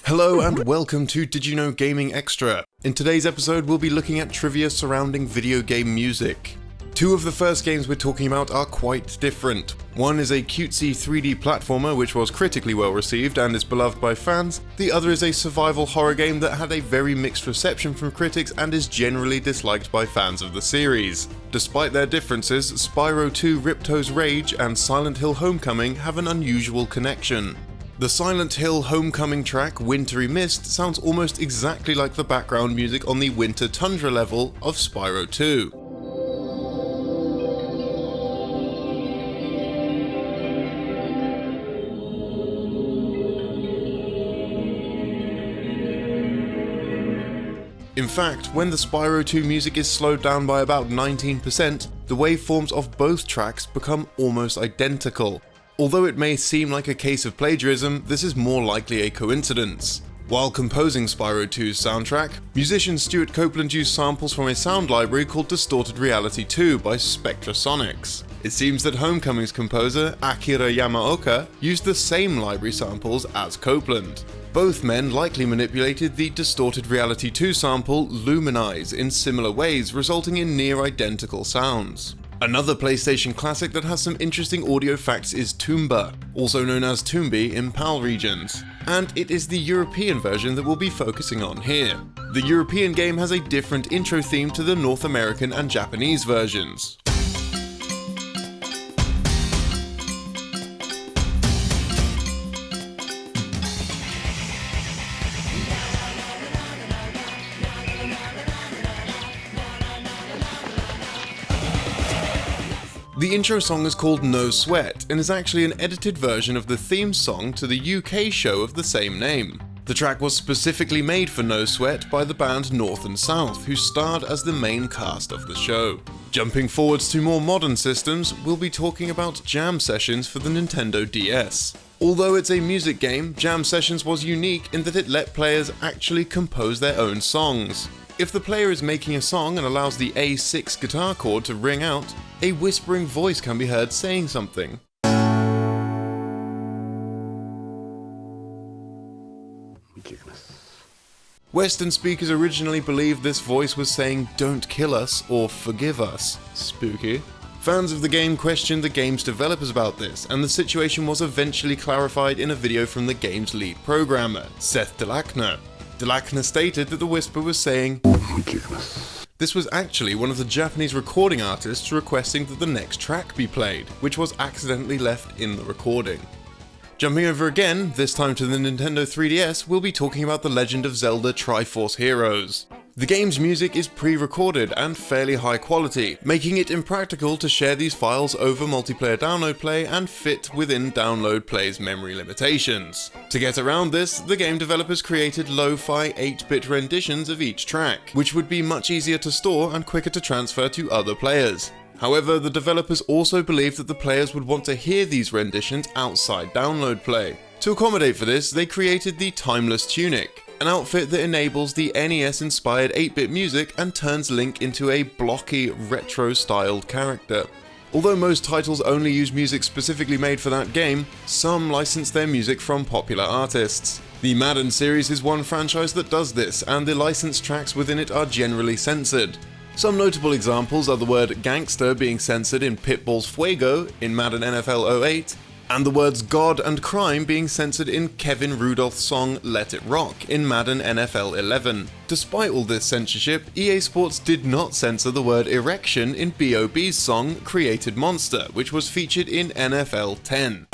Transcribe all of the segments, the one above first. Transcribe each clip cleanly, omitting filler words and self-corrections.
Hello and welcome to Did You Know Gaming Extra. In today's episode we'll be looking at trivia surrounding video game music. Two of the first games we're talking about are quite different. One is a cutesy 3D platformer which was critically well received and is beloved by fans. The other is a survival horror game that had a very mixed reception from critics and is generally disliked by fans of the series. Despite their differences, Spyro 2 Ripto's Rage and Silent Hill Homecoming have an unusual connection. The Silent Hill Homecoming track, Wintry Mist, sounds almost exactly like the background music on the Winter Tundra level of Spyro 2. In fact, when the Spyro 2 music is slowed down by about 19%, the waveforms of both tracks become almost identical. Although it may seem like a case of plagiarism, this is more likely a coincidence. While composing Spyro 2's soundtrack, musician Stuart Copeland used samples from a sound library called Distorted Reality 2 by Spectrasonics. It seems that Homecoming's composer, Akira Yamaoka, used the same library samples as Copeland. Both men likely manipulated the Distorted Reality 2 sample Luminize in similar ways, resulting in near-identical sounds. Another PlayStation classic that has some interesting audio facts is Tomba, also known as Tombi in PAL regions, and it is the European version that we'll be focusing on here. The European game has a different intro theme to the North American and Japanese versions. The intro song is called No Sweat and is actually an edited version of the theme song to the UK show of the same name. The track was specifically made for No Sweat by the band North and South, who starred as the main cast of the show. Jumping forwards to more modern systems, we'll be talking about Jam Sessions for the Nintendo DS. Although it's a music game, Jam Sessions was unique in that it let players actually compose their own songs. If the player is making a song and allows the A6 guitar chord to ring out, a whispering voice can be heard saying something. Western speakers originally believed this voice was saying "Don't kill us" or "Forgive us." Spooky. Fans of the game questioned the game's developers about this, and the situation was eventually clarified in a video from the game's lead programmer, Seth Delachner. Delachner stated that the whisper was saying, this was actually one of the Japanese recording artists requesting that the next track be played, which was accidentally left in the recording. Jumping over again, this time to the Nintendo 3DS, we'll be talking about the Legend of Zelda TriForce Heroes. The game's music is pre-recorded and fairly high quality, making it impractical to share these files over multiplayer download play and fit within download play's memory limitations. To get around this, the game developers created lo-fi 8-bit renditions of each track, which would be much easier to store and quicker to transfer to other players. However, the developers also believed that the players would want to hear these renditions outside download play. To accommodate for this, they created the Timeless Tunic, an outfit that enables the NES-inspired 8-bit music and turns Link into a blocky, retro-styled character. Although most titles only use music specifically made for that game, some license their music from popular artists. The Madden series is one franchise that does this, and the licensed tracks within it are generally censored. Some notable examples are the word gangster being censored in Pitbull's Fuego in Madden NFL 08, and the words God and Crime being censored in Kevin Rudolph's song Let It Rock in Madden NFL 11. Despite all this censorship, EA Sports did not censor the word erection in B.O.B's song Created Monster, which was featured in NFL 10.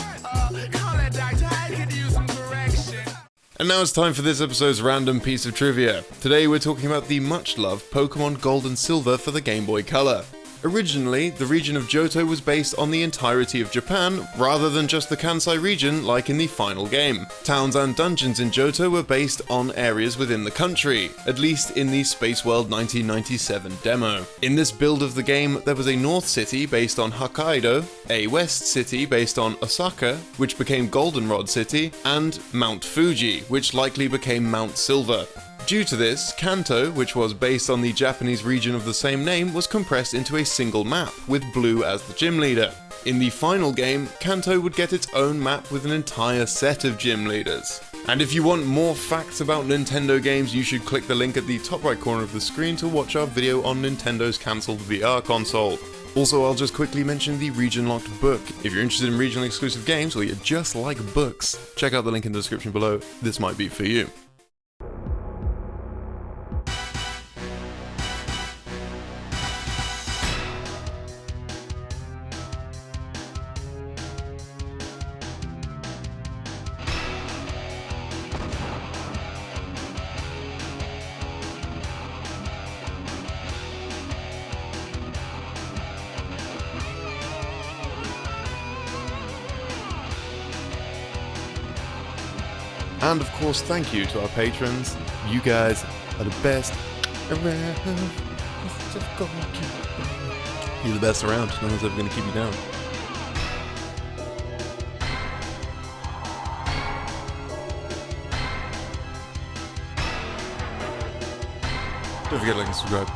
And now it's time for this episode's random piece of trivia. Today we're talking about the much-loved Pokemon Gold and Silver for the Game Boy Color. Originally, the region of Johto was based on the entirety of Japan, rather than just the Kansai region like in the final game. Towns and dungeons in Johto were based on areas within the country, at least in the Space World 1997 demo. In this build of the game, there was a north city based on Hokkaido, a west city based on Osaka, which became Goldenrod City, and Mount Fuji, which likely became Mount Silver. Due to this, Kanto, which was based on the Japanese region of the same name, was compressed into a single map, with Blue as the gym leader. In the final game, Kanto would get its own map with an entire set of gym leaders. And if you want more facts about Nintendo games, you should click the link at the top right corner of the screen to watch our video on Nintendo's cancelled VR console. Also, I'll just quickly mention the region-locked book. If you're interested in regional exclusive games or you just like books, check out the link in the description below. This might be for you. And of course, thank you to our patrons. You guys are the best around. You're the best around. No one's ever going to keep you down. Don't forget to like and subscribe.